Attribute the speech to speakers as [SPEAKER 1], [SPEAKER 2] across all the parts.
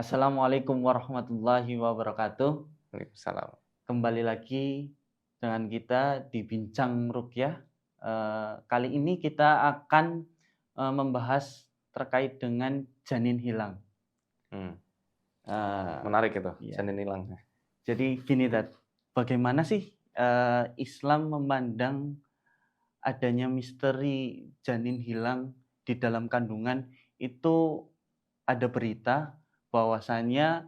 [SPEAKER 1] Assalamualaikum warahmatullahi wabarakatuh.
[SPEAKER 2] Waalaikumsalam.
[SPEAKER 1] Kembali lagi dengan kita di Bincang Ruqyah. Kali ini kita akan membahas terkait dengan janin hilang.
[SPEAKER 2] Menarik itu,
[SPEAKER 1] Iya.
[SPEAKER 2] janin hilang.
[SPEAKER 1] Jadi gini, Dad, bagaimana sih Islam memandang adanya misteri janin hilang di dalam kandungan? Itu ada berita bahwasannya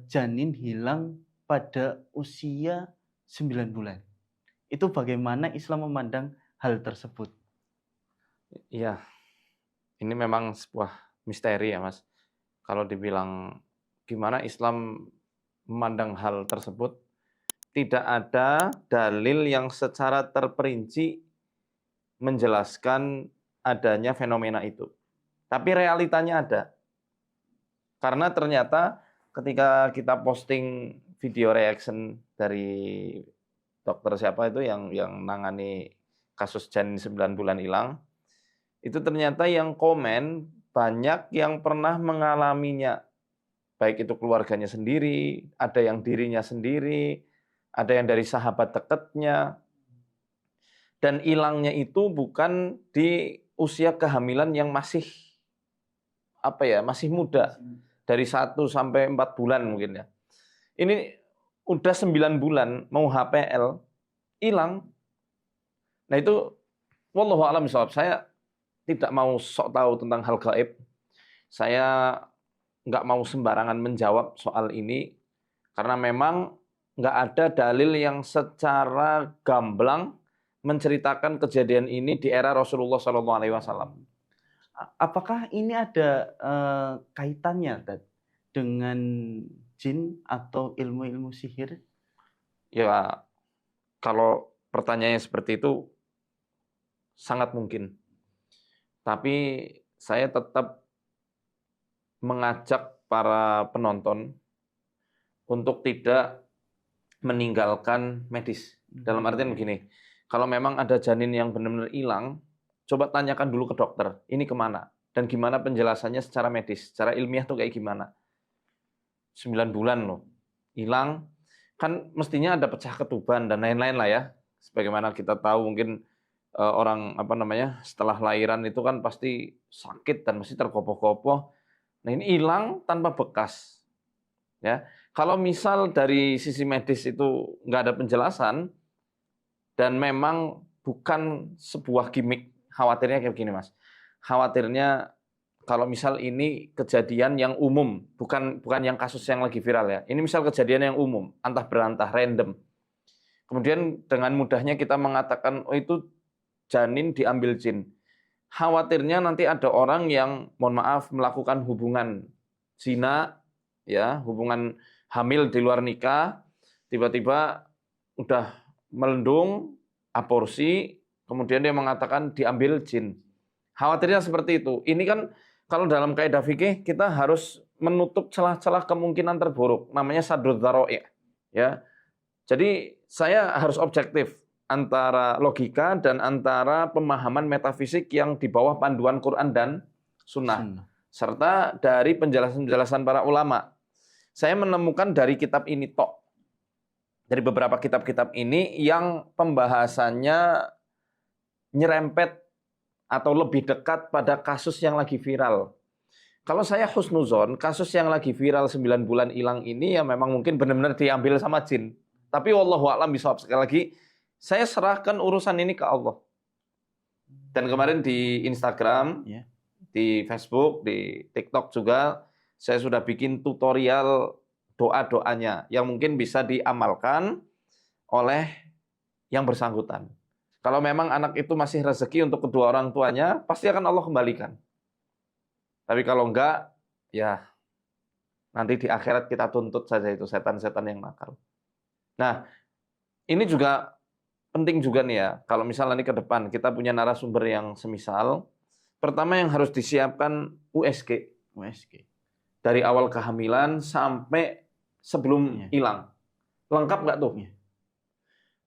[SPEAKER 1] janin hilang pada usia 9 bulan. Itu bagaimana Islam memandang hal tersebut?
[SPEAKER 2] Iya, ini memang sebuah misteri ya Mas. Kalau dibilang gimana Islam memandang hal tersebut, tidak ada dalil yang secara terperinci menjelaskan adanya fenomena itu. Tapi realitanya ada. Karena ternyata ketika kita posting video reaction dari dokter siapa itu yang nangani kasus janin 9 bulan hilang, itu ternyata yang komen banyak yang pernah mengalaminya. Baik itu keluarganya sendiri, ada yang dirinya sendiri, ada yang dari sahabat dekatnya. Dan hilangnya itu bukan di usia kehamilan yang masih masih muda. Dari 1 sampai 4 bulan mungkin ya. Ini udah 9 bulan mau HPL hilang. Nah itu wallahu a'lam bishawab. Saya tidak mau sok tahu tentang hal gaib. Saya nggak mau sembarangan menjawab soal ini karena memang nggak ada dalil yang secara gamblang menceritakan kejadian ini di era Rasulullah SAW.
[SPEAKER 1] Apakah ini ada kaitannya, Dad, dengan jin atau ilmu-ilmu sihir?
[SPEAKER 2] Ya, kalau pertanyaannya seperti itu sangat mungkin. Tapi saya tetap mengajak para penonton untuk tidak meninggalkan medis. Dalam artian begini, kalau memang ada janin yang benar-benar hilang, coba tanyakan dulu ke dokter, ini kemana? Dan gimana penjelasannya secara medis, secara ilmiah tuh kayak gimana? 9 bulan loh, hilang, kan mestinya ada pecah ketuban dan lain-lain lah ya. Sebagaimana kita tahu mungkin orang setelah lahiran itu kan pasti sakit dan mesti terkopoh-kopoh. Nah ini hilang tanpa bekas. Ya, kalau misal dari sisi medis itu nggak ada penjelasan dan memang bukan sebuah gimmick, khawatirnya kayak begini Mas. Khawatirnya kalau misal ini kejadian yang umum, bukan yang kasus yang lagi viral ya. Ini misal kejadian yang umum, antah berantah, random. Kemudian dengan mudahnya kita mengatakan, oh itu janin diambil jin. Khawatirnya nanti ada orang yang, mohon maaf, melakukan hubungan zina, ya, hubungan hamil di luar nikah, tiba-tiba udah melendung, aborsi, kemudian dia mengatakan diambil jin. Khawatirnya seperti itu. Ini kan kalau dalam kaidah fikih kita harus menutup celah-celah kemungkinan terburuk, namanya sadrud dzara'i, ya. Jadi saya harus objektif antara logika dan antara pemahaman metafisik yang di bawah panduan Quran dan Sunnah. Serta dari penjelasan-penjelasan para ulama. Saya menemukan dari kitab ini dari beberapa kitab-kitab ini yang pembahasannya nyerempet atau lebih dekat pada kasus yang lagi viral. Kalau saya husnuzon, kasus yang lagi viral 9 bulan hilang ini ya memang mungkin benar-benar diambil sama jin. Tapi wallahu a'lam bishawab, sekali lagi saya serahkan urusan ini ke Allah. Dan kemarin di Instagram, di Facebook, di TikTok juga saya sudah bikin tutorial doa-doanya yang mungkin bisa diamalkan oleh yang bersangkutan. Kalau memang anak itu masih rezeki untuk kedua orang tuanya, pasti akan Allah kembalikan. Tapi kalau enggak, ya nanti di akhirat kita tuntut saja itu setan-setan yang nakal. Nah, ini juga penting juga nih ya, kalau misalnya nih ke depan kita punya narasumber yang semisal, pertama yang harus disiapkan USG. Dari awal kehamilan sampai sebelum hilang. Lengkap nggak tuh?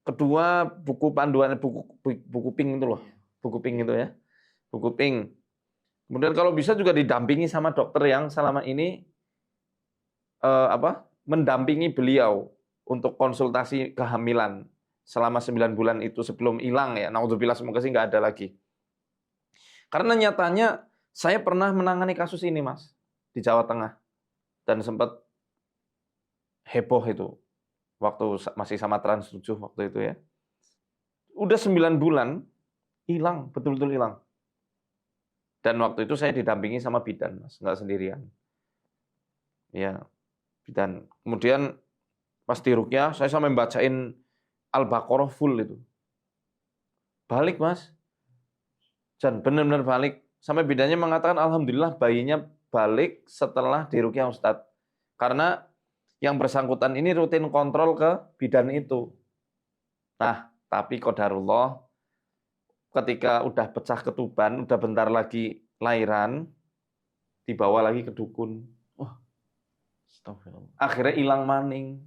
[SPEAKER 2] Kedua, buku panduan, buku pink itu loh. Buku pink itu ya. Buku pink. Kemudian kalau bisa juga didampingi sama dokter yang selama ini mendampingi beliau untuk konsultasi kehamilan selama 9 bulan itu sebelum hilang ya. Naudzubillah, semoga sih nggak ada lagi. Karena nyatanya saya pernah menangani kasus ini, Mas, di Jawa Tengah. Dan sempat heboh itu waktu masih sama Trans 7 waktu itu ya. Udah 9 bulan hilang, betul-betul hilang. Dan waktu itu saya didampingi sama bidan, Mas, nggak sendirian. Ya, bidan. Kemudian pas di ruqyah saya sampai bacain Al-Baqarah full itu. Balik, Mas. Dan benar-benar balik. Sampai bidannya mengatakan alhamdulillah bayinya balik setelah di ruqyah Ustadz. Karena yang bersangkutan ini rutin kontrol ke bidan itu. Nah, tapi qadarullah ketika udah pecah ketuban, udah bentar lagi lahiran, dibawa lagi ke dukun.
[SPEAKER 1] Wah, astagfirullah.
[SPEAKER 2] Akhirnya hilang maning.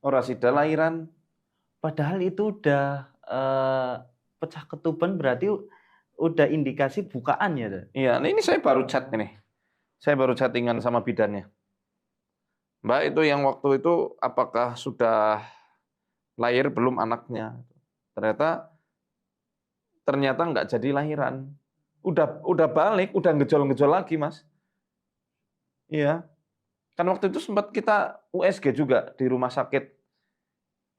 [SPEAKER 2] Ora sida lahiran.
[SPEAKER 1] Padahal itu udah pecah ketuban, berarti udah indikasi bukaan ya.
[SPEAKER 2] Iya, ini saya baru chat ini. Saya baru chattingan sama bidannya. Mbak, itu yang waktu itu apakah sudah lahir belum anaknya? Ternyata nggak jadi lahiran. Udah balik, udah ngejol-ngejol lagi, Mas. Iya. Kan waktu itu sempat kita USG juga di rumah sakit.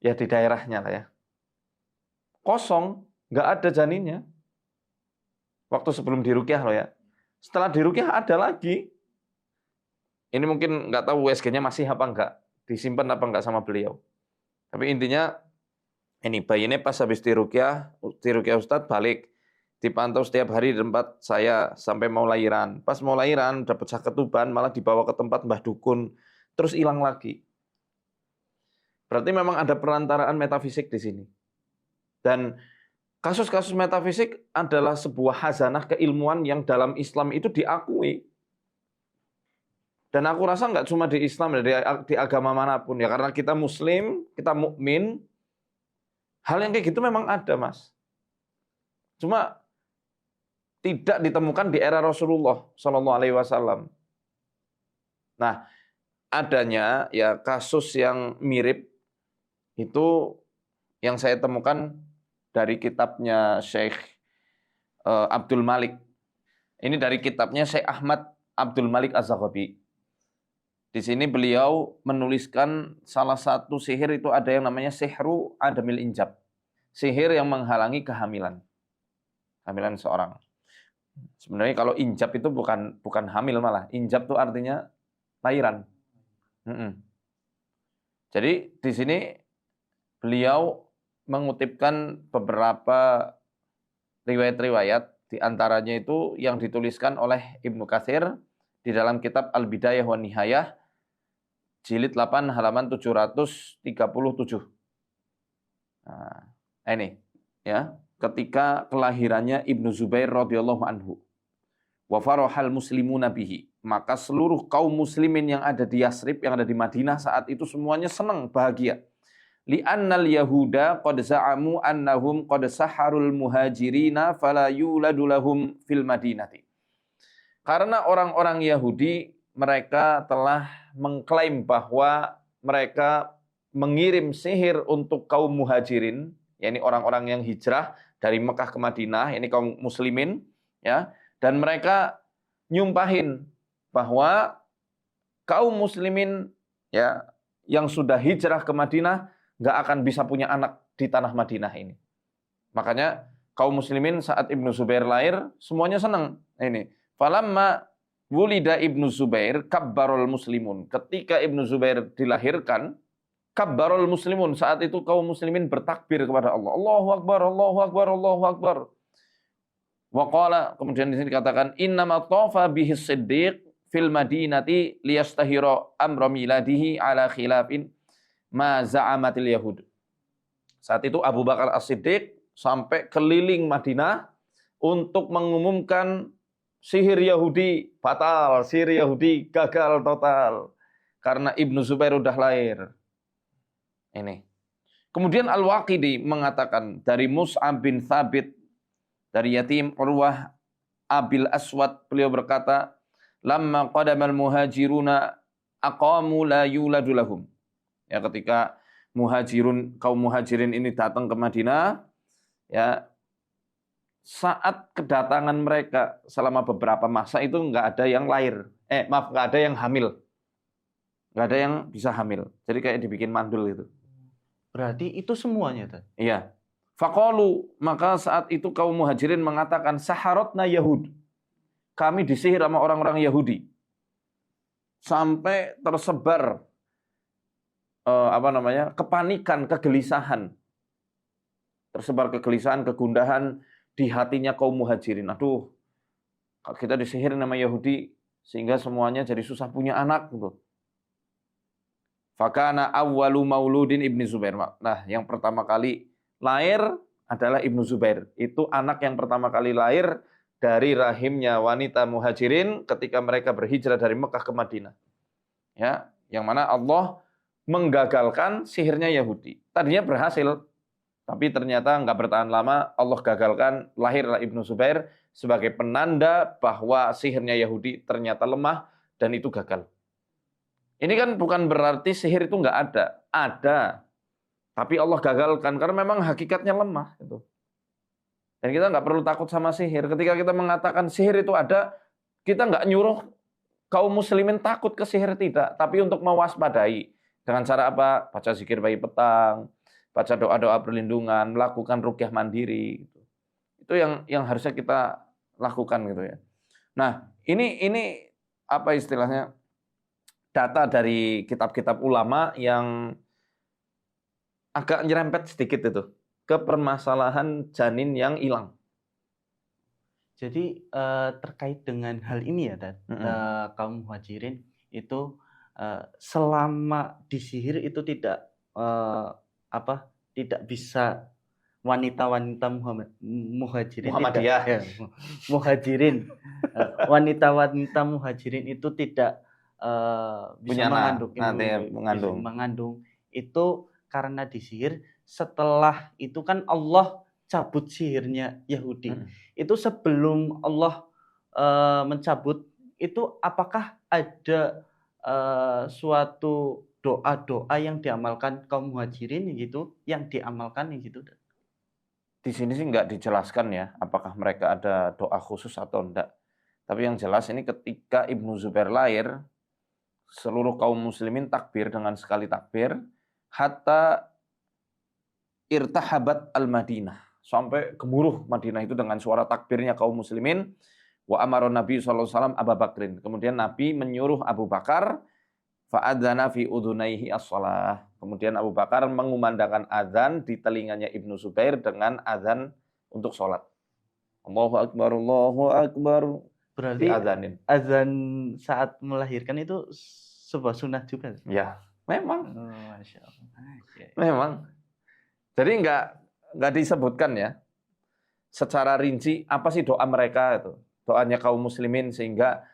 [SPEAKER 2] Ya di daerahnya lah ya. Kosong, nggak ada janinnya. Waktu sebelum diruqyah loh ya. Setelah diruqyah ada lagi. Ini mungkin nggak tahu USG-nya masih apa enggak. Disimpan apa enggak sama beliau. Tapi intinya, ini bayinya pas habis diruqyah Ustadz balik. Dipantau setiap hari di tempat saya sampai mau lahiran. Pas mau lahiran, udah pecah ketuban, malah dibawa ke tempat Mbah Dukun. Terus hilang lagi. Berarti memang ada perantaraan metafisik di sini. Dan kasus-kasus metafisik adalah sebuah khazanah keilmuan yang dalam Islam itu diakui. Dan aku rasa nggak cuma di Islam, di agama manapun ya. Karena kita Muslim, kita mukmin, hal yang kayak gitu memang ada, Mas. Cuma tidak ditemukan di era Rasulullah Shallallahu Alaihi Wasallam. Nah, adanya ya kasus yang mirip itu yang saya temukan dari kitabnya Syekh Abdul Malik. Ini dari kitabnya Syekh Ahmad Abdul Malik Az-Zaghabi. Di sini beliau menuliskan salah satu sihir itu ada yang namanya sihru adamil injab. Sihir yang menghalangi kehamilan. Kehamilan seorang. Sebenarnya kalau injab itu bukan hamil malah. Injab itu artinya lahiran. Jadi di sini beliau mengutipkan beberapa riwayat-riwayat, di antaranya itu yang dituliskan oleh Ibnu Katsir di dalam kitab Al-Bidayah wa Nihayah, jilid 8 halaman 737. Nah, ini ya, ketika kelahirannya Ibnu Zubair radhiyallahu anhu. Wa farahal muslimuna bihi. Maka seluruh kaum muslimin yang ada di Yasrib, yang ada di Madinah saat itu semuanya senang, bahagia. Li'annal yahuda qad za'amu annahum qad saharul muhajirina fala yuladu lahum fil madinati. Karena orang-orang Yahudi mereka telah mengklaim bahwa mereka mengirim sihir untuk kaum muhajirin, yakni orang-orang yang hijrah dari Mekah ke Madinah, ini kaum muslimin, ya, dan mereka nyumpahin bahwa kaum muslimin ya yang sudah hijrah ke Madinah nggak akan bisa punya anak di tanah Madinah ini. Makanya kaum muslimin saat Ibnu Zubair lahir semuanya senang. Ini falamma wulida Ibnu Zubair kabbarul muslimun. Ketika Ibnu Zubair dilahirkan, kabbarul muslimun, saat itu kaum muslimin bertakbir kepada Allah. Allahu akbar, Allahu akbar, Allahu akbar. Wa qala, kemudian di sini dikatakan innama tafa bihi siddiq fil madinati liyastahira amra miladihi ala khilafin ma za'amatil yahud. Saat itu Abu Bakar As-Siddiq sampai keliling Madinah untuk mengumumkan sihir Yahudi batal, sihir Yahudi gagal total karena Ibnu Zubair udah lahir. Ini. Kemudian Al-Waqidi mengatakan dari Mus'ab bin Thabit dari yatim Urwah Abil Aswad, beliau berkata, "Lamma qadamal muhajiruna aqamu la yuladu lahum. Ya, ketika kaum muhajirin ini datang ke Madinah, ya, saat kedatangan mereka selama beberapa masa itu nggak ada yang lahir. Nggak ada yang hamil. Nggak ada yang bisa hamil. Jadi kayak dibikin mandul gitu.
[SPEAKER 1] Berarti itu semuanya, Tad?
[SPEAKER 2] Iya. Faqalu, maka saat itu kaum muhajirin mengatakan, saharatna Yahud. Kami disihir sama orang-orang Yahudi. Sampai tersebar kepanikan, kegelisahan. Tersebar kegelisahan, kegundahan di hatinya kaum muhajirin. Aduh, kita disihir nama Yahudi sehingga semuanya jadi susah punya anak gitu. Fakana awwalu mauludin Ibnu Zubair. Nah, yang pertama kali lahir adalah Ibnu Zubair. Itu anak yang pertama kali lahir dari rahimnya wanita muhajirin ketika mereka berhijrah dari Mekah ke Madinah. Ya, yang mana Allah menggagalkan sihirnya Yahudi. Tadinya berhasil, tapi ternyata nggak bertahan lama. Allah gagalkan, lahirlah Ibnu Zubair sebagai penanda bahwa sihirnya Yahudi ternyata lemah dan itu gagal. Ini kan bukan berarti sihir itu nggak ada. Ada. Tapi Allah gagalkan karena memang hakikatnya lemah. Gitu. Dan kita nggak perlu takut sama sihir. Ketika kita mengatakan sihir itu ada, kita nggak nyuruh kaum muslimin takut ke sihir, tidak. Tapi untuk mewaspadai. Dengan cara apa? Baca zikir pagi petang, baca doa-doa perlindungan, melakukan ruqyah mandiri. Gitu. Itu yang harusnya kita lakukan gitu ya. Nah, ini apa istilahnya? Data dari kitab-kitab ulama yang agak nyerempet sedikit itu ke permasalahan janin yang hilang.
[SPEAKER 1] Jadi terkait dengan hal ini ya, Tad, kaum muhajirin itu selama disihir itu tidak bisa wanita-wanita muhajirin
[SPEAKER 2] Muhammadiyah.
[SPEAKER 1] Muhajirin wanita-wanita muhajirin itu tidak bisa mengandung itu karena disihir. Setelah itu kan Allah cabut sihirnya Yahudi. Itu sebelum Allah mencabut itu, apakah ada suatu doa-doa yang diamalkan kaum muhajirin gitu, yang diamalkan gitu?
[SPEAKER 2] Di sini sih nggak dijelaskan ya, apakah mereka ada doa khusus atau enggak. Tapi yang jelas ini ketika Ibnu Zubair lahir, seluruh kaum muslimin takbir dengan sekali takbir, hatta irtahabat al-Madinah. Sampai gemuruh Madinah itu dengan suara takbirnya kaum muslimin. Wa amara Nabi SAW Abu Bakrin. Kemudian Nabi menyuruh Abu Bakar, fa'adzana fi udhunaihi as-shalah. Kemudian Abu Bakar mengumandangkan azan di telinganya Ibnu Zubair dengan azan untuk sholat. Allahu Akbar, Allahu Akbar.
[SPEAKER 1] Berarti azan saat melahirkan itu sebuah sunnah juga?
[SPEAKER 2] Ya, memang.
[SPEAKER 1] Oh, Masya Allah.
[SPEAKER 2] Memang. Jadi nggak disebutkan ya secara rinci apa sih doa mereka itu. Doanya kaum muslimin sehingga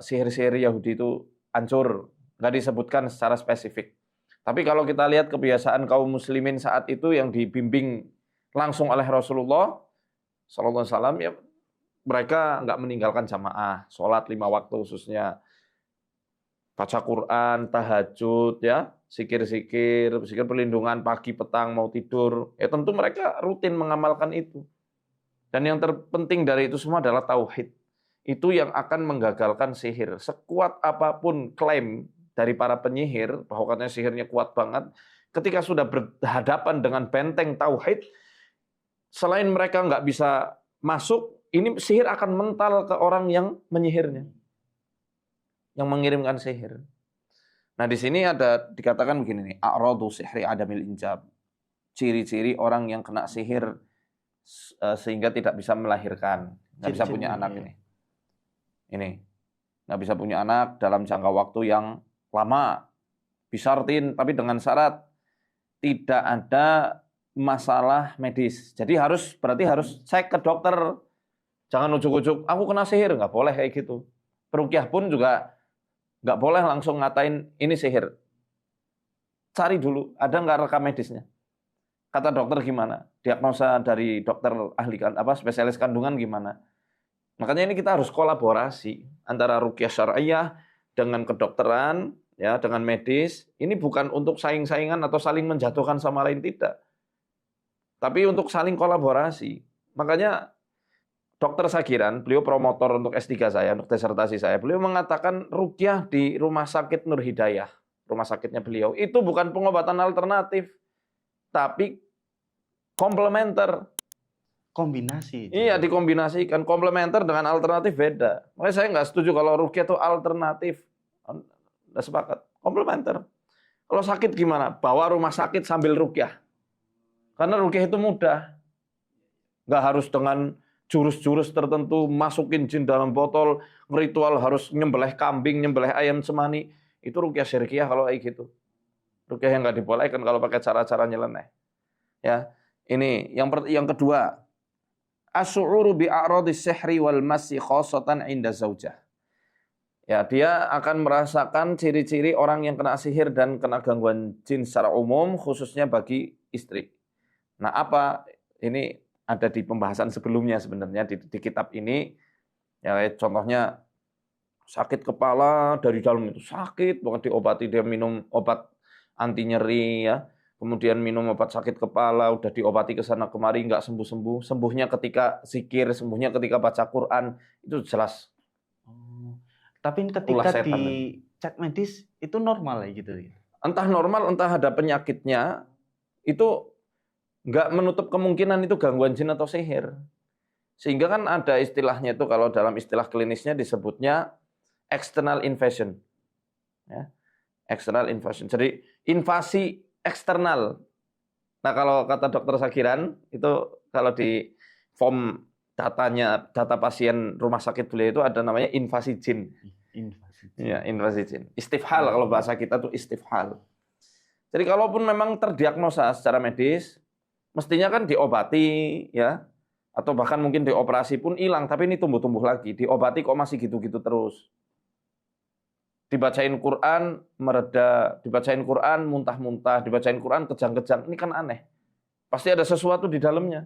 [SPEAKER 2] sihir-sihir Yahudi itu hancur. Nggak disebutkan secara spesifik. Tapi kalau kita lihat kebiasaan kaum muslimin saat itu yang dibimbing langsung oleh Rasulullah SAW, ya mereka nggak meninggalkan jamaah, sholat 5 waktu khususnya, baca Quran, tahajud, ya, zikir perlindungan pagi, petang, mau tidur. Ya tentu mereka rutin mengamalkan itu. Dan yang terpenting dari itu semua adalah tauhid. Itu yang akan menggagalkan sihir. Sekuat apapun klaim dari para penyihir bahwa katanya sihirnya kuat banget, ketika sudah berhadapan dengan benteng tauhid, selain mereka nggak bisa masuk, ini sihir akan mental ke orang yang menyihirnya, yang mengirimkan sihir. Nah di sini ada dikatakan begini nih, a'radu sihri adamil injab, ciri-ciri orang yang kena sihir sehingga tidak bisa melahirkan, nggak bisa punya anak ini nggak bisa punya anak dalam jangka waktu yang lama, bisartin, tapi dengan syarat tidak ada masalah medis. Jadi berarti harus cek ke dokter. Jangan ujuk-ujuk, aku kena sihir, nggak boleh kayak gitu. Peruqyah pun juga nggak boleh langsung ngatain ini sihir. Cari dulu, ada nggak rekam medisnya. Kata dokter gimana? Diagnosa dari dokter ahli spesialis kandungan gimana? Makanya ini kita harus kolaborasi antara ruqyah syar'iyyah dengan kedokteran, ya, dengan medis, ini bukan untuk saing-saingan atau saling menjatuhkan sama lain, tidak. Tapi untuk saling kolaborasi. Makanya Dokter Sagiran, beliau promotor untuk S3 saya, untuk disertasi saya. Beliau mengatakan ruqyah di Rumah Sakit Nur Hidayah, rumah sakitnya beliau, itu bukan pengobatan alternatif, tapi komplementer.
[SPEAKER 1] Kombinasi.
[SPEAKER 2] Iya, dikombinasikan. Komplementer dengan alternatif beda. Makanya saya nggak setuju kalau ruqyah itu alternatif. Nggak sepakat. Komplementer. Kalau sakit gimana? Bawa rumah sakit sambil ruqyah. Karena ruqyah itu mudah. Nggak harus dengan jurus-jurus tertentu, masukin jin dalam botol, ritual harus nyembelih kambing, nyembelih ayam semani. Itu ruqyah syirkiyah kalau kayak gitu. Ruqyah yang nggak dibolehkan kalau pakai cara-cara nyeleneh. Ya, ini yang kedua. Asy'uru bi'aradis sihri wal masi khassatan 'inda zaujah. Ya, dia akan merasakan ciri-ciri orang yang kena sihir dan kena gangguan jin secara umum, khususnya bagi istri. Nah, apa ini ada di pembahasan sebelumnya sebenarnya di kitab ini. Ya, contohnya sakit kepala dari dalam itu sakit banget, diobati, dia minum obat anti nyeri, ya. Kemudian minum obat sakit kepala, udah diobati ke sana kemari, nggak sembuh-sembuh. Sembuhnya ketika zikir, sembuhnya ketika baca Quran, itu jelas.
[SPEAKER 1] Oh. Tapi
[SPEAKER 2] Ulah
[SPEAKER 1] ketika
[SPEAKER 2] setan.
[SPEAKER 1] dicek medis, itu normal ya gitu?
[SPEAKER 2] Entah normal, entah ada penyakitnya, itu nggak menutup kemungkinan itu gangguan jin atau sihir. Sehingga kan ada istilahnya itu, kalau dalam istilah klinisnya disebutnya external invasion. Ya. External invasion. Jadi invasi eksternal. Nah, kalau kata dokter Sagiran, itu kalau di form datanya, data pasien rumah sakit beliau itu ada namanya invasi jin.
[SPEAKER 1] Invasi.
[SPEAKER 2] Ya, invasi jin. Istifhal, kalau bahasa kita tuh istifhal. Jadi kalaupun memang terdiagnosa secara medis, mestinya kan diobati, ya, atau bahkan mungkin dioperasi pun hilang, tapi ini tumbuh-tumbuh lagi. Diobati kok masih gitu-gitu terus. Dibacain Quran mereda, dibacain Quran muntah-muntah, dibacain Quran kejang-kejang. Ini kan aneh. Pasti ada sesuatu di dalamnya.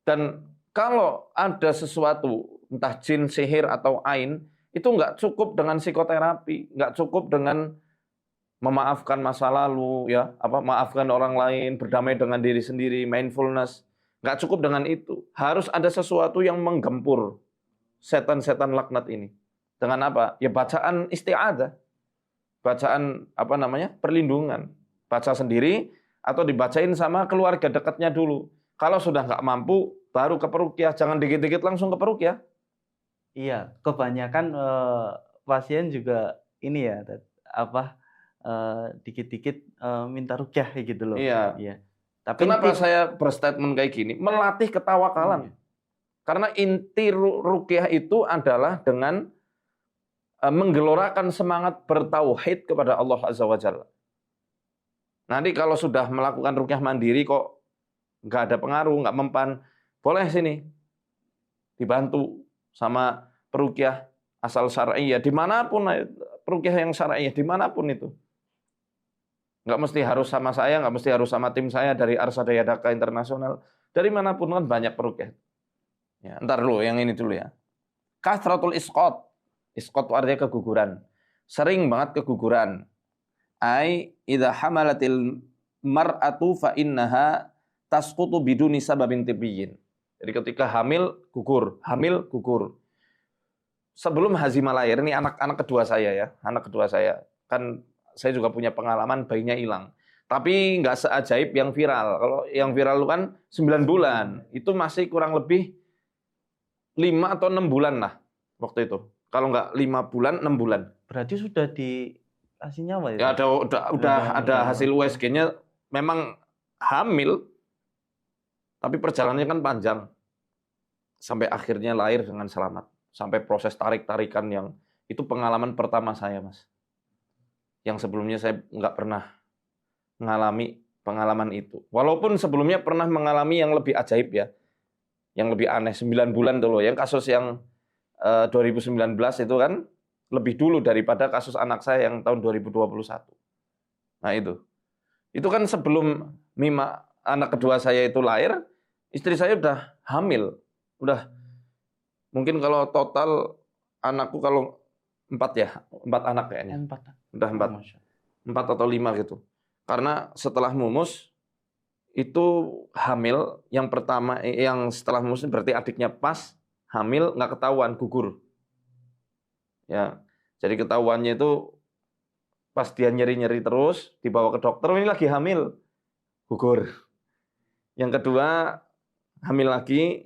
[SPEAKER 2] Dan kalau ada sesuatu, entah jin, sihir, atau ain, itu nggak cukup dengan psikoterapi, nggak cukup dengan memaafkan masa lalu, ya, maafkan orang lain, berdamai dengan diri sendiri, mindfulness. Nggak cukup dengan itu. Harus ada sesuatu yang menggempur setan-setan laknat ini. Dengan apa? Ya bacaan isti'adzah. Bacaan perlindungan. Baca sendiri atau dibacain sama keluarga dekatnya dulu. Kalau sudah nggak mampu, baru ke peruqyah. Jangan dikit-dikit langsung ke peruqyah.
[SPEAKER 1] Iya, kebanyakan pasien juga ini ya, dikit-dikit minta ruqyah gitu loh.
[SPEAKER 2] Iya.
[SPEAKER 1] Iya. Tapi
[SPEAKER 2] kenapa saya berstatement kayak gini? Melatih ketawakalan. Karena inti ruqyah itu adalah dengan menggelorakan semangat bertauhid kepada Allah Azza wa Jalla. Nanti kalau sudah melakukan ruqyah mandiri kok nggak ada pengaruh, nggak mempan, boleh sini dibantu sama peruqyah asal syar'iyah, dimanapun peruqyah yang syar'iyah, dimanapun itu. Nggak mesti harus sama saya, nggak mesti harus sama tim saya dari Arsada Yadaka Internasional, dari manapun kan banyak peruqyah. Ya, ntar dulu, yang ini dulu ya. Kasratul isqat. Isqat itu artinya keguguran. Sering banget keguguran. Ai idza hamalatil mar'atu fa innaha tasqutu biduni sababin tibiyyin. Jadi ketika hamil gugur. Sebelum Hazimah lahir, ini anak kedua saya ya, anak kedua saya. Kan saya juga punya pengalaman bayinya hilang. Tapi nggak seajaib yang viral. Kalau yang viral itu kan 9 bulan. Itu masih kurang lebih 5 atau 6 bulan lah waktu itu. Kalau nggak 5 bulan, 6 bulan.
[SPEAKER 1] Berarti sudah dikasih nyawa
[SPEAKER 2] Ya
[SPEAKER 1] ya?
[SPEAKER 2] udah ada hasil USG-nya, memang hamil, tapi perjalanannya kan panjang. Sampai akhirnya lahir dengan selamat. Sampai proses tarik-tarikan yang itu pengalaman pertama saya, Mas. Yang sebelumnya saya nggak pernah mengalami pengalaman itu. Walaupun sebelumnya pernah mengalami yang lebih ajaib ya. Yang lebih aneh, 9 bulan dulu. Yang kasus yang 2019 itu kan lebih dulu daripada kasus anak saya yang tahun 2021. Nah itu. Itu kan sebelum Mima, anak kedua saya itu lahir, istri saya udah hamil. Udah mungkin kalau total anakku kalau 4 ya, 4 anak kayaknya.
[SPEAKER 1] 4.
[SPEAKER 2] Udah 4.
[SPEAKER 1] Masya.
[SPEAKER 2] 4 atau 5 gitu. Karena setelah mumus itu hamil, yang pertama yang setelah mumus berarti adiknya pas hamil nggak ketahuan, gugur. Ya. Jadi ketahuannya itu pas dia nyeri-nyeri terus dibawa ke dokter, ini lagi hamil, gugur. Yang kedua hamil lagi,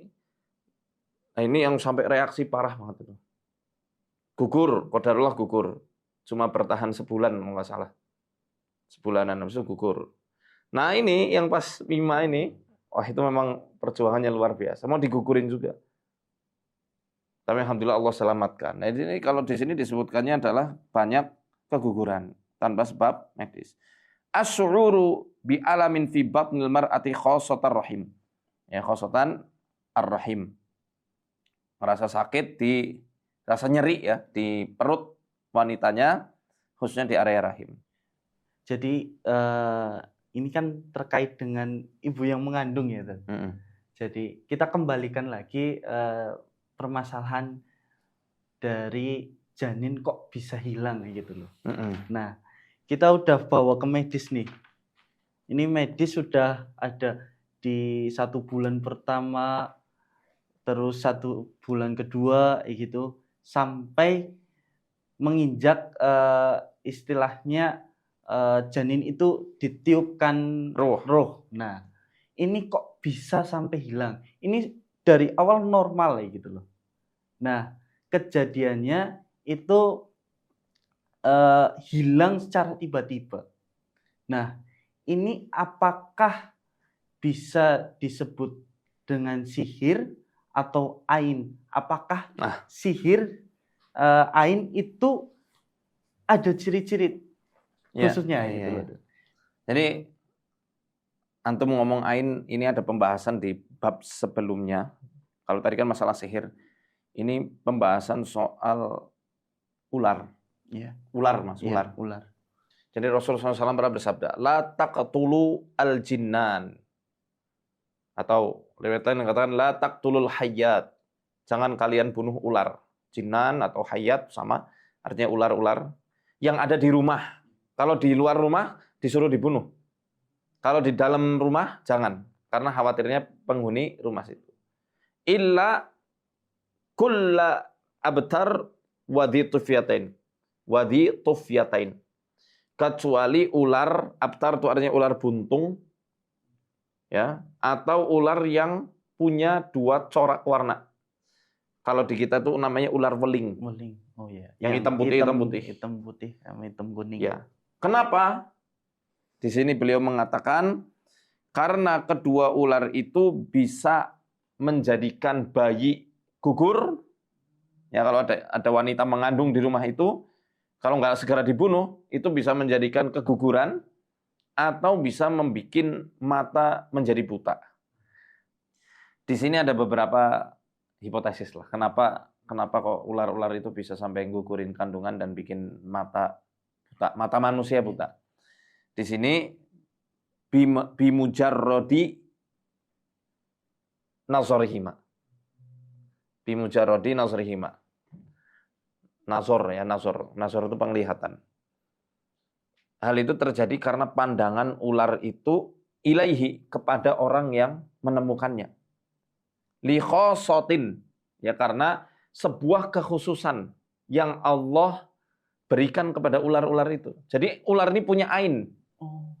[SPEAKER 2] nah ini yang sampai reaksi parah banget itu. Gugur, qadarullah gugur. Cuma bertahan sebulan kalau nggak salah. Sebulanan habis itu gugur. Nah ini yang pas 5 ini, wah itu memang perjuangannya luar biasa. Mau digugurin juga. Tapi alhamdulillah Allah selamatkan. Nah ini kalau di sini disebutkannya adalah banyak keguguran tanpa sebab medis. Asy'uru bi alamin fi batnil mar'ati khassatar rahim. Ya khassatan ar-rahim. Merasa sakit rasa nyeri ya di perut wanitanya, khususnya di area rahim.
[SPEAKER 1] Jadi ini kan terkait dengan ibu yang mengandung ya, Ustaz. Jadi kita kembalikan lagi permasalahan dari janin kok bisa hilang gitu loh. Nah, kita udah bawa ke medis nih. Ini medis sudah ada di 1 bulan pertama, terus 1 bulan kedua gitu, sampai menginjak istilahnya janin itu ditiupkan roh. Nah, ini kok bisa sampai hilang? Ini dari awal normal gitu loh. Nah, kejadiannya itu hilang secara tiba-tiba. Nah, ini apakah bisa disebut dengan sihir atau ain? Apakah sihir ain itu ada ciri-ciri khususnya gitu loh.
[SPEAKER 2] Jadi antum ngomong ain, ini ada pembahasan di bab sebelumnya. Kalau tadi kan masalah sihir, ini pembahasan soal ular.
[SPEAKER 1] Ya.
[SPEAKER 2] Ular mas, ular.
[SPEAKER 1] Ular.
[SPEAKER 2] Jadi Rasulullah SAW pernah bersabda, la taqtulu al-jinnan. Atau riwayat lain katakan, la taqtulul hayyat. Jangan kalian bunuh ular. Jinnan atau hayyat sama, artinya ular-ular yang ada di rumah. Kalau di luar rumah disuruh dibunuh. Kalau di dalam rumah jangan, karena khawatirnya penghuni rumah situ. Illa kulla abtar wadi tufyatain. Wadi tufyatain. Kecuali ular, abtar itu artinya ular buntung, ya, atau ular yang punya 2 corak warna. Kalau di kita tuh namanya ular weling.
[SPEAKER 1] Weling. Oh iya.
[SPEAKER 2] Yang hitam putih, hitam putih.
[SPEAKER 1] Hitam putih sama hitam kuning.
[SPEAKER 2] Ya. Kenapa? Di sini beliau mengatakan karena kedua ular itu bisa menjadikan bayi gugur. Ya, kalau ada wanita mengandung di rumah itu, kalau nggak segera dibunuh, itu bisa menjadikan keguguran atau bisa membuat mata menjadi buta. Di sini ada beberapa hipotesis lah. Kenapa kok ular-ular itu bisa sampai gugurin kandungan dan bikin mata buta, mata manusia buta. Di sini bimujarrodi nazarihima. Bimujarrodi nazarihima. Nazor ya, nazor. Nazor itu penglihatan. Hal itu terjadi karena pandangan ular itu ilaihi kepada orang yang menemukannya. Li khosotin, ya karena sebuah kekhususan yang Allah berikan kepada ular-ular itu. Jadi ular ini punya ain.
[SPEAKER 1] Oh.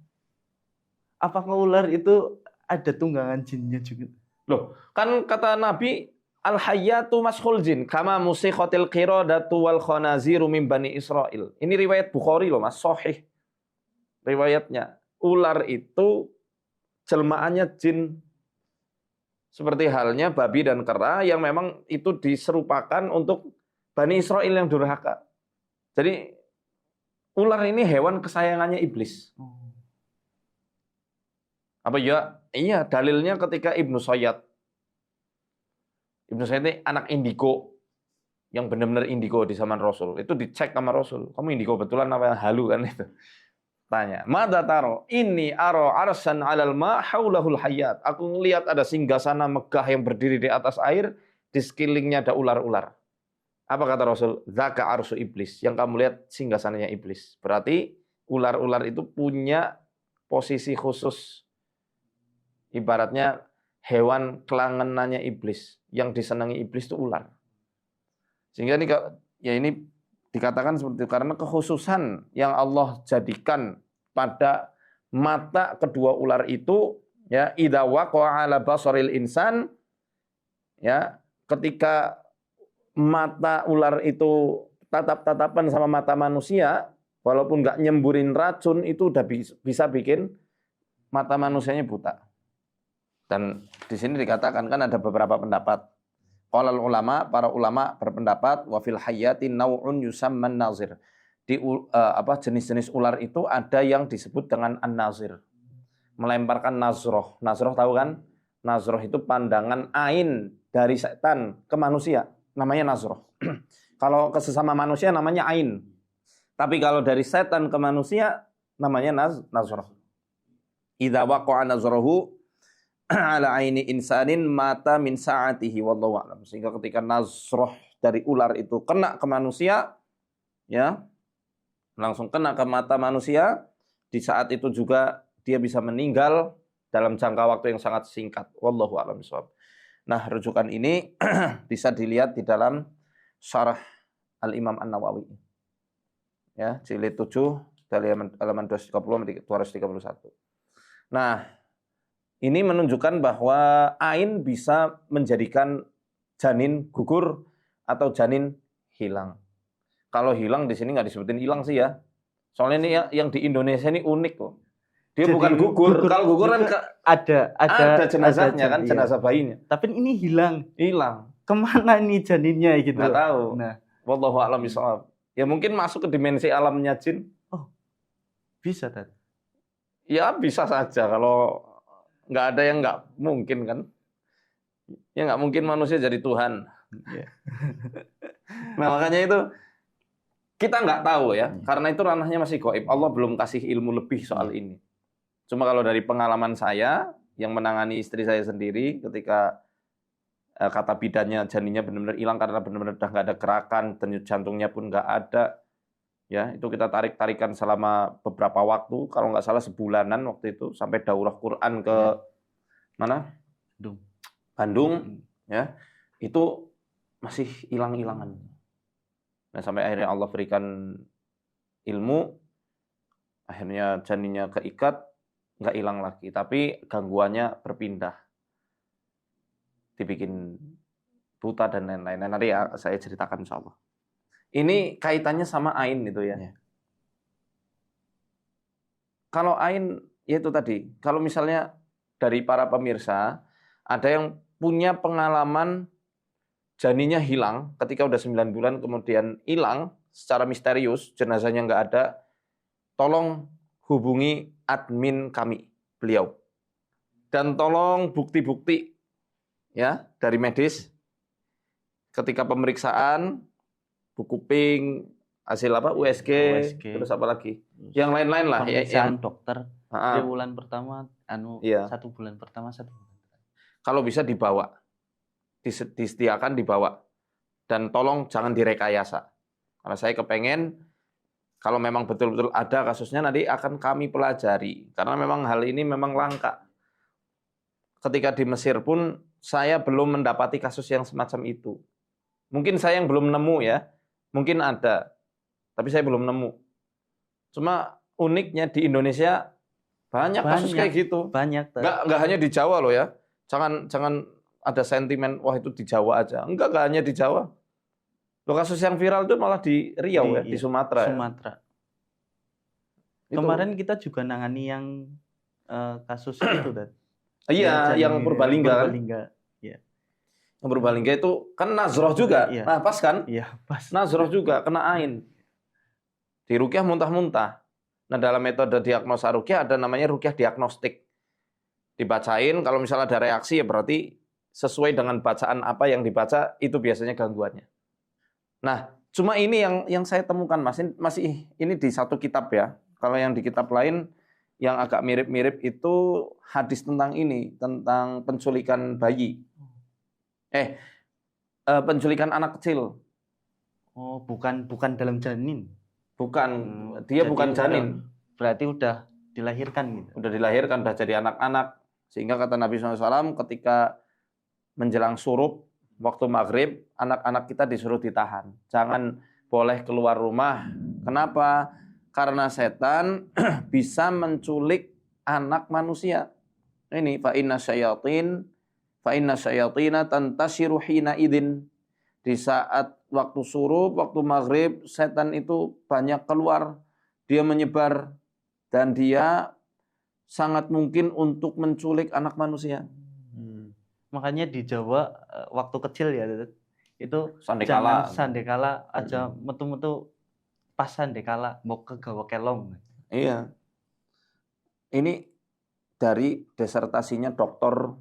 [SPEAKER 1] Apakah ular itu ada tunggangan jinnya juga?
[SPEAKER 2] Loh, kan kata Nabi, al-hayyatu mashul jin, kama musikhatil qiradatu wal khanaziru min bani Israel. Ini riwayat Bukhari loh mas, sahih. Riwayatnya, ular itu jelmaannya jin. Seperti halnya babi dan kera yang memang itu diserupakan untuk Bani Israel yang durhaka. Jadi ular ini hewan kesayangannya iblis. Apa ya? Iya, dalilnya ketika Ibnu Sayyad. Ibnu Sayyad ini anak indigo yang benar-benar indigo di zaman Rasul. Itu dicek sama Rasul. Kamu indigo betulan apa halu kan itu? Tanya, "Madza taro? Inni ara arsan 'alal ma' haulahul hayat." Aku ngelihat ada singgasana megah yang berdiri di atas air, di sekelilingnya ada ular-ular. Apa kata Rasul? Zaka arsu iblis. Yang kamu lihat singgasananya iblis. Berarti ular-ular itu punya posisi khusus. Ibaratnya hewan kelangenannya iblis. Yang disenangi iblis itu ular. Sehingga ini dikatakan seperti itu karena kekhususan yang Allah jadikan pada mata kedua ular itu, ya, idza waqa'a 'ala basaril insan, ya, ketika mata ular itu tatap-tatapan sama mata manusia, walaupun nggak nyemburin racun, itu udah bisa bikin mata manusianya buta. Dan di sini dikatakan kan ada beberapa pendapat. Qalal ulama, para ulama berpendapat wa fil hayyati nau'un yusamman nazir. Di jenis-jenis ular itu ada yang disebut dengan an-nazir. Melemparkan nazroh. Nazroh tahu kan? Nazroh itu pandangan ain dari setan ke manusia. Namanya nazroh. Kalau ke sesama manusia namanya ain. Tapi kalau dari setan ke manusia namanya nazroh. Idza waqa'a nazrohu ala aini insanin mata min sa'atihi wallahu a'lam. Sehingga ketika nazroh dari ular itu kena ke manusia, ya, langsung kena ke mata manusia, di saat itu juga dia bisa meninggal dalam jangka waktu yang sangat singkat. Wallahu a'lam bishawab. Nah, rujukan ini bisa dilihat di dalam Syarah Al-Imam An-Nawawi. Ya, jilid 7 dari halaman 230 231. Nah, ini menunjukkan bahwa ain bisa menjadikan janin gugur atau janin hilang. Kalau hilang di sini nggak disebutin hilang sih ya. Soalnya ini yang di Indonesia ini unik loh. Dia jadi bukan gugur. Kalau gugur kan ada jenazahnya kan, jenazah bayinya.
[SPEAKER 1] Tapi ini hilang.
[SPEAKER 2] Hilang.
[SPEAKER 1] Kemana nih janinnya gitu?
[SPEAKER 2] Nggak tahu. Nah, wallahu a'lam bishawab. Ya mungkin masuk ke dimensi alamnya jin.
[SPEAKER 1] Oh, bisa tadi.
[SPEAKER 2] Ya bisa saja kalau nggak ada yang nggak mungkin kan. Ya nggak mungkin manusia jadi Tuhan.
[SPEAKER 1] Yeah.
[SPEAKER 2] Nah makanya itu kita nggak tahu ya, karena itu ranahnya masih gaib. Allah belum kasih ilmu lebih soal ini. Cuma kalau dari pengalaman saya yang menangani istri saya sendiri, ketika kata bidannya janinnya benar-benar hilang karena benar-benar udah nggak ada gerakan, denyut jantungnya pun nggak ada. Ya, itu kita tarik-tarikan selama beberapa waktu, kalau nggak salah sebulanan waktu itu, sampai daurah Quran ke mana? Bandung, ya. Itu masih hilang-hilangan. Nah, sampai akhirnya Allah berikan ilmu, akhirnya janinnya keikat, nggak hilang lagi, tapi gangguannya berpindah. Dibikin buta dan lain-lain. Nah, nanti ya saya ceritakan insya Allah. Ini kaitannya sama ain itu ya. Kalau ain, ya itu tadi. Kalau misalnya dari para pemirsa, ada yang punya pengalaman janinnya hilang, ketika udah 9 bulan kemudian hilang, secara misterius, jenazahnya nggak ada, tolong hubungi admin kami, beliau. Dan tolong bukti-bukti ya dari medis, ketika pemeriksaan, buku ping, hasil apa USG, terus apa lagi, yang lain-lain lah,
[SPEAKER 1] pemeriksaan dokter, 3 bulan pertama, 1 bulan pertama, 1 bulan.
[SPEAKER 2] Kalau bisa dibawa, disediakan dibawa, dan tolong jangan direkayasa, karena saya kepengen kalau memang betul-betul ada kasusnya nanti akan kami pelajari, karena memang hal ini memang langka. Ketika di Mesir pun saya belum mendapati kasus yang semacam itu. Mungkin saya yang belum nemu ya. Mungkin ada, tapi saya belum nemu. Cuma uniknya di Indonesia banyak kasus kayak gitu.
[SPEAKER 1] Banyak.
[SPEAKER 2] Nggak hanya di Jawa loh ya. Jangan ada sentimen wah itu di Jawa aja. Enggak hanya di Jawa. Loh, kasus yang viral itu malah di Riau di Sumatera.
[SPEAKER 1] Sumatera. Ya. Kemarin kita juga nangani yang kasus itu kan.
[SPEAKER 2] Iya, yang Purbalingga. Yang Purbalingga itu kan nazroh juga.
[SPEAKER 1] Iya.
[SPEAKER 2] Nah, pas kan?
[SPEAKER 1] Iya, pas.
[SPEAKER 2] Nazroh juga kena ain. Di rukyah muntah-muntah. Nah, dalam metode diagnosa rukyah ada namanya rukyah diagnostik. Dibacain, kalau misalnya ada reaksi ya berarti sesuai dengan bacaan apa yang dibaca, itu biasanya gangguannya. Nah, cuma ini yang saya temukan masih ini di satu kitab ya. Kalau yang di kitab lain yang agak mirip-mirip itu hadis tentang ini, tentang penculikan bayi. Penculikan anak kecil.
[SPEAKER 1] Oh, bukan dalam janin.
[SPEAKER 2] Bukan, dia
[SPEAKER 1] Jadi
[SPEAKER 2] bukan janin.
[SPEAKER 1] Berarti udah dilahirkan gitu.
[SPEAKER 2] Udah dilahirkan, udah jadi anak-anak. Sehingga kata Nabi SAW ketika menjelang surup, waktu maghrib, anak-anak kita disuruh ditahan. Jangan boleh keluar rumah. Kenapa? Karena setan bisa menculik anak manusia. Ini fa inna syayatina tantashiru hina idin. Di saat waktu surup, waktu maghrib, setan itu banyak keluar. Dia menyebar dan dia sangat mungkin untuk menculik anak manusia.
[SPEAKER 1] Makanya di Jawa waktu kecil ya itu
[SPEAKER 2] Sandekala.
[SPEAKER 1] jangan sandekala aja metu-metu pas sandekala mau ke gawa kelong.
[SPEAKER 2] Iya. Ini dari disertasinya Dr.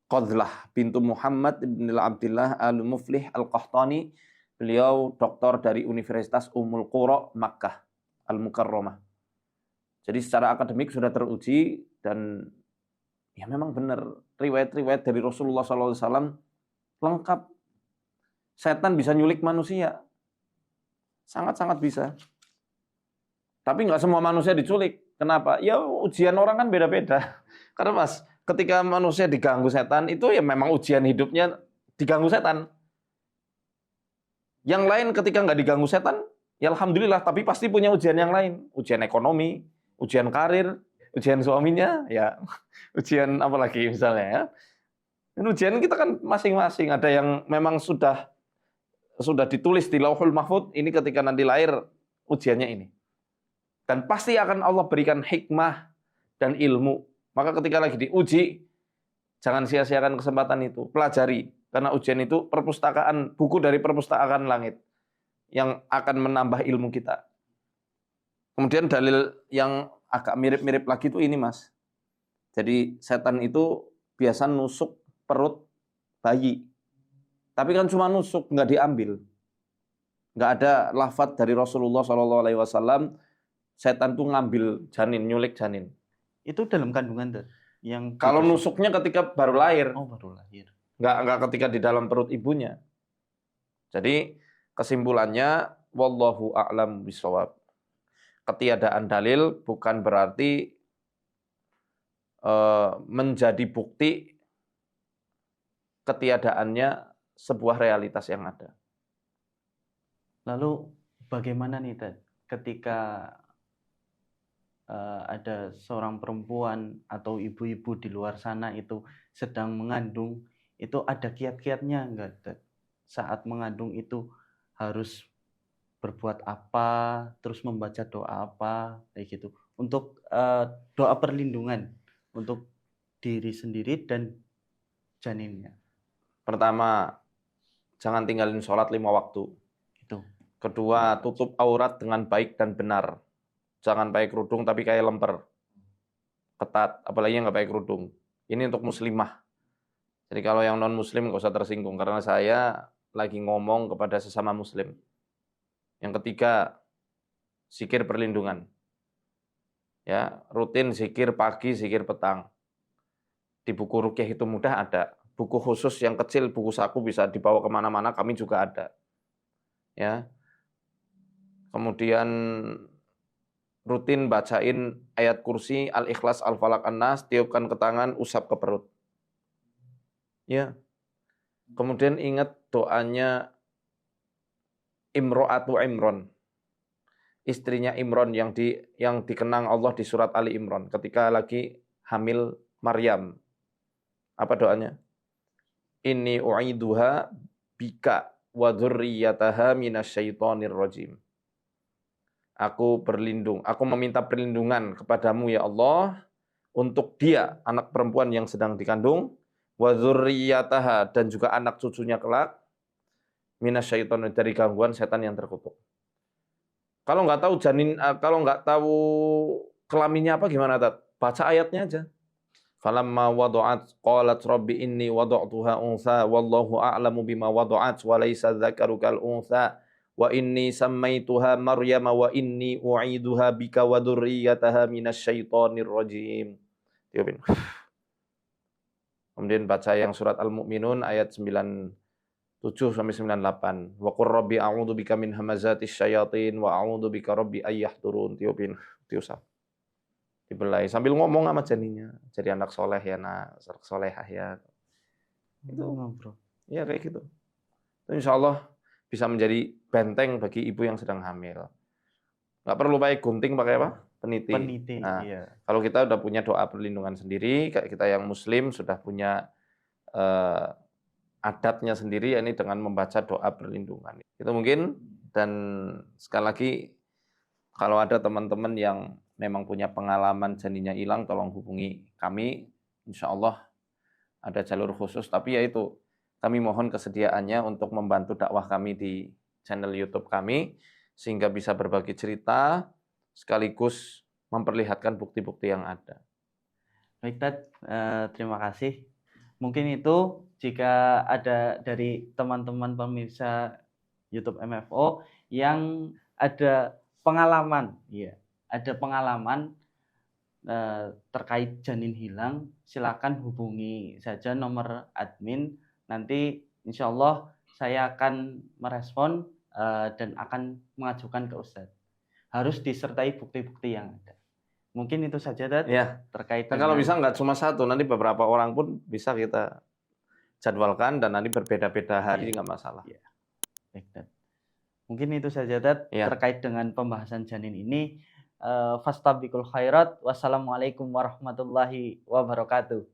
[SPEAKER 2] Qadlah bintu Muhammad ibn Abdillah al-Muflih al-Qahtani. Beliau doktor dari Universitas Ummul Qura Makkah al-Mukarramah. Jadi secara akademik sudah teruji dan ya memang benar riwayat-riwayat dari Rasulullah SAW lengkap. Setan bisa nyulik manusia. Sangat-sangat bisa. Tapi nggak semua manusia diculik. Kenapa? Ya ujian orang kan beda-beda. Karena Mas, ketika manusia diganggu setan, itu ya memang ujian hidupnya diganggu setan. Yang lain ketika nggak diganggu setan, ya alhamdulillah, tapi pasti punya ujian yang lain. Ujian ekonomi, ujian karir, ujian suaminya, ya ujian apa lagi misalnya ya. Dan ujian kita kan masing-masing. Ada yang memang sudah ditulis di Lauhul Mahfudz, ini ketika nanti lahir ujiannya ini. Dan pasti akan Allah berikan hikmah dan ilmu. Maka ketika lagi diuji, jangan sia-siakan kesempatan itu. Pelajari. Karena ujian itu perpustakaan, buku dari perpustakaan langit. Yang akan menambah ilmu kita. Kemudian dalil yang agak mirip-mirip lagi itu ini Mas. Jadi setan itu biasa nusuk perut bayi. Tapi kan cuma nusuk, nggak diambil. Nggak ada lafadz dari Rasulullah SAW, setan itu ngambil janin, nyulik janin.
[SPEAKER 1] Itu dalam kandungan tuh. Yang
[SPEAKER 2] kalau nusuknya ketika baru lahir.
[SPEAKER 1] Oh, baru lahir.
[SPEAKER 2] Nggak ketika di dalam perut ibunya. Jadi kesimpulannya, wallahu a'lam bishawab. Ketiadaan dalil bukan berarti menjadi bukti ketiadaannya sebuah realitas yang ada.
[SPEAKER 1] Lalu bagaimana nih Ted, ketika ada seorang perempuan atau ibu-ibu di luar sana itu sedang mengandung, itu ada kiat-kiatnya enggak Ted? Saat mengandung itu harus berbuat apa, terus membaca doa apa, kayak gitu. Untuk doa perlindungan untuk diri sendiri dan janinnya.
[SPEAKER 2] Pertama, jangan tinggalin sholat 5 waktu.
[SPEAKER 1] Itu.
[SPEAKER 2] Kedua, tutup aurat dengan baik dan benar. Jangan pakai kerudung tapi kayak lemper. Ketat, apalagi yang nggak pakai kerudung. Ini untuk muslimah. Jadi kalau yang non-muslim nggak usah tersinggung, karena saya lagi ngomong kepada sesama muslim. Yang ketiga, zikir perlindungan. Ya, rutin zikir pagi, zikir petang. Di buku Ruqyah itu mudah ada. Buku khusus yang kecil, buku saku bisa dibawa kemana-mana, kami juga ada. Ya. Kemudian rutin bacain ayat kursi, Al-Ikhlas, Al-Falaq, An-Nas, tiupkan ke tangan, usap ke perut. Ya. Kemudian ingat doanya Imro'atu Imron. Istrinya Imron yang dikenang Allah di surat Ali Imron ketika lagi hamil Maryam. Apa doanya? Inni u'iduha bika wa dzurriyyataha minasyaitonir rajim. Aku meminta perlindungan kepadamu ya Allah untuk dia, anak perempuan yang sedang dikandung, wa dzurriyyataha, dan juga anak cucunya kelak, minasyaitonir, dari gangguan setan yang terkutuk. Kalau nggak tahu kalau nggak tahu kelaminnya apa gimana, Tat? Baca ayatnya aja. Falamma wada'at qalat rabbi inni wada'tuha untha wallahu a'lamu bima wada'at wa laysa dzakaru kal untha wa inni sammaituha Maryama wa inni u'iduha bika wa dzurriyyataha minasyaitonir rajim. Kemudian baca yang surat Al-Mu'minun ayat 9 7 sampai 98. Wa qur rabbi a'udzubika min hamazatis syayatin wa a'udzubika rabbi ayyahturun. Tiusap. Dibelai sambil ngomong sama janinnya. Jadi anak soleh ya, nak, anak solehah ya. Itu
[SPEAKER 1] Bro.
[SPEAKER 2] ya kayak gitu. Itu insya Allah bisa menjadi benteng bagi ibu yang sedang hamil. Nggak perlu pakai gunting, pakai apa? Peniti. Nah,
[SPEAKER 1] Iya.
[SPEAKER 2] kalau kita udah punya doa perlindungan sendiri, kayak kita yang muslim sudah punya adatnya sendiri, ya ini dengan membaca doa perlindungan. Itu mungkin, dan sekali lagi kalau ada teman-teman yang memang punya pengalaman janinnya hilang, tolong hubungi kami. Insya Allah ada jalur khusus, tapi ya itu, kami mohon kesediaannya untuk membantu dakwah kami di channel YouTube kami, sehingga bisa berbagi cerita, sekaligus memperlihatkan bukti-bukti yang ada.
[SPEAKER 1] Baik, Tad, terima kasih. Mungkin itu jika ada dari teman-teman pemirsa YouTube MFO yang ada pengalaman, ya, ada pengalaman terkait janin hilang, silakan hubungi saja nomor admin. Nanti insya Allah saya akan merespon dan akan mengajukan ke Ustadz. Harus disertai bukti-bukti yang ada. Mungkin itu saja, Dad,
[SPEAKER 2] Ya.
[SPEAKER 1] terkait
[SPEAKER 2] Nah, kalau bisa nggak cuma satu, nanti beberapa orang pun bisa kita jadwalkan dan nanti berbeda-beda hari, nggak masalah.
[SPEAKER 1] Ya. Baik, Dad. Mungkin itu saja, Dad,
[SPEAKER 2] Ya.
[SPEAKER 1] terkait dengan pembahasan janin ini. Fastabiqul khairat. Wassalamualaikum warahmatullahi wabarakatuh.